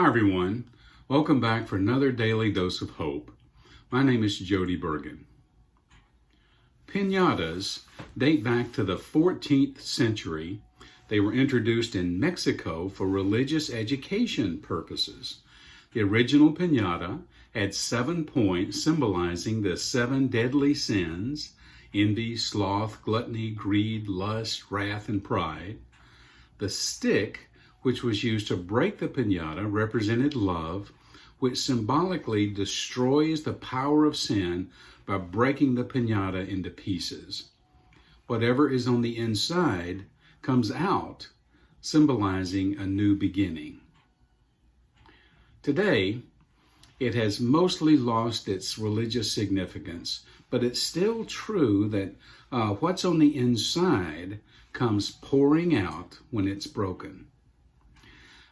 everyone. Welcome back for another daily dose of hope. My name is Jody Burgin. Piñatas date back to the 14th century. They were introduced in Mexico for religious education purposes. The original piñata had 7 points symbolizing the 7 deadly sins: envy, sloth, gluttony, greed, lust, wrath, and pride. The stick, which was used to break the piñata, represented love, which symbolically destroys the power of sin by breaking the piñata into pieces. Whatever is on the inside comes out, symbolizing a new beginning. Today, it has mostly lost its religious significance, but it's still true that what's on the inside comes pouring out when it's broken.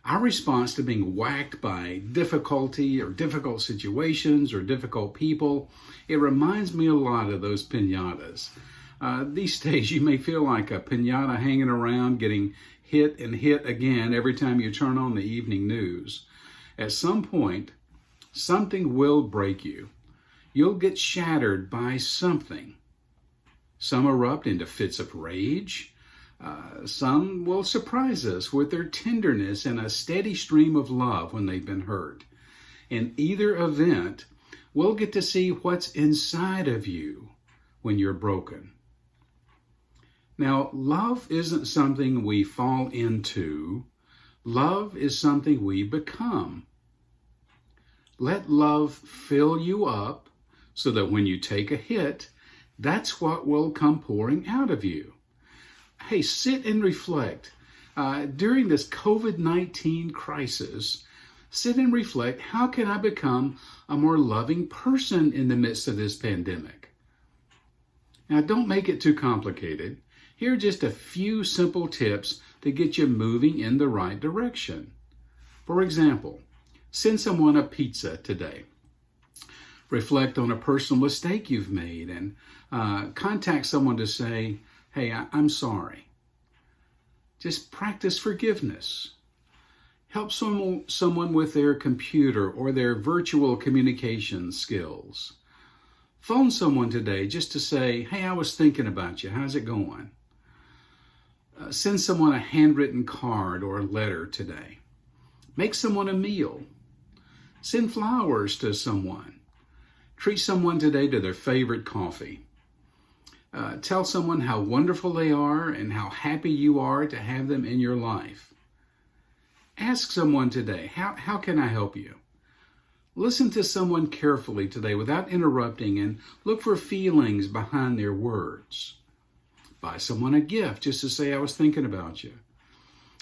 Our response to being whacked by difficulty or difficult situations or difficult people, it reminds me a lot of those piñatas. These days you may feel like a piñata hanging around getting hit and hit again every time you turn on the evening news. At some point, something will break you. You'll get shattered by something. Some erupt into fits of rage. Some will surprise us with their tenderness and a steady stream of love when they've been hurt. In either event, we'll get to see what's inside of you when you're broken. Now, love isn't something we fall into. Love is something we become. Let love fill you up so that when you take a hit, that's what will come pouring out of you. Hey, sit and reflect. During this COVID-19 crisis, sit and reflect, how can I become a more loving person in the midst of this pandemic? Now, don't make it too complicated. Here are just a few simple tips to get you moving in the right direction. For example, send someone a pizza today. Reflect on a personal mistake you've made and contact someone to say, hey, I'm sorry. Just practice forgiveness. Help someone with their computer or their virtual communication skills. Phone someone today just to say, hey, I was thinking about you. How's it going? Send someone a handwritten card or a letter today. Make someone a meal. Send flowers to someone. Treat someone today to their favorite coffee. Tell someone how wonderful they are and how happy you are to have them in your life. Ask someone today, how can I help you? Listen to someone carefully today without interrupting and look for feelings behind their words. Buy someone a gift just to say, I was thinking about you.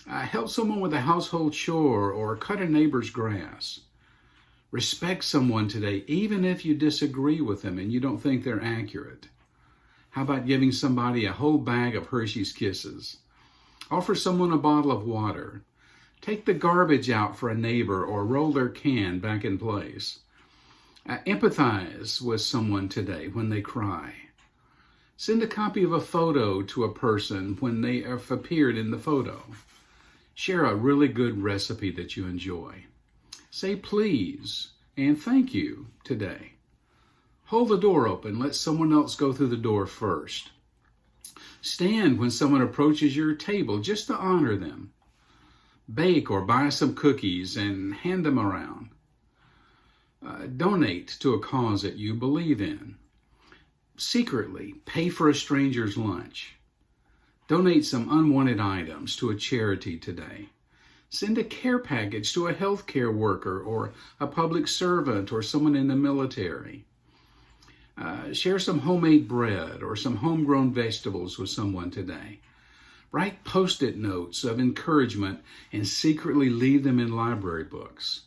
Help someone with a household chore or cut a neighbor's grass. Respect someone today, even if you disagree with them and you don't think they're accurate. How about giving somebody a whole bag of Hershey's Kisses? Offer someone a bottle of water. Take the garbage out for a neighbor or roll their can back in place. Empathize with someone today when they cry. Send a copy of a photo to a person when they have appeared in the photo. Share a really good recipe that you enjoy. Say please and thank you today. Hold the door open. Let someone else go through the door first. Stand when someone approaches your table just to honor them. Bake or buy some cookies and hand them around. Donate to a cause that you believe in. Secretly, pay for a stranger's lunch. Donate some unwanted items to a charity today. Send a care package to a healthcare worker or a public servant or someone in the military. Share some homemade bread or some homegrown vegetables with someone today. Write Post-it notes of encouragement and secretly leave them in library books.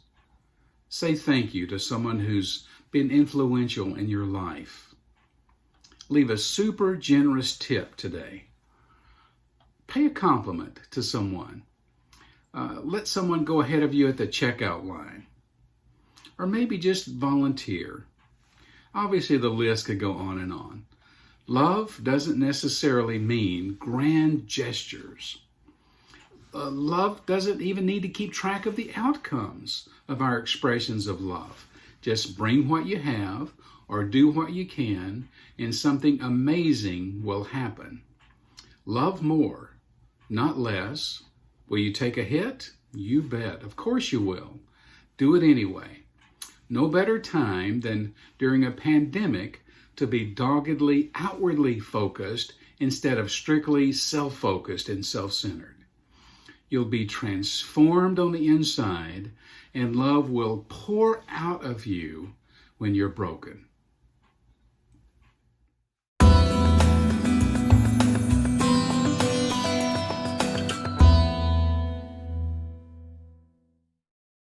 Say thank you to someone who's been influential in your life. Leave a super generous tip today. Pay a compliment to someone. Let someone go ahead of you at the checkout line. Or maybe just volunteer. Obviously, the list could go on and on. Love doesn't necessarily mean grand gestures. Love doesn't even need to keep track of the outcomes of our expressions of love. Just bring what you have or do what you can, and something amazing will happen. Love more, not less. Will you take a hit? You bet. Of course you will. Do it anyway. No better time than during a pandemic to be doggedly outwardly focused instead of strictly self-focused and self-centered. You'll be transformed on the inside, and love will pour out of you when you're broken.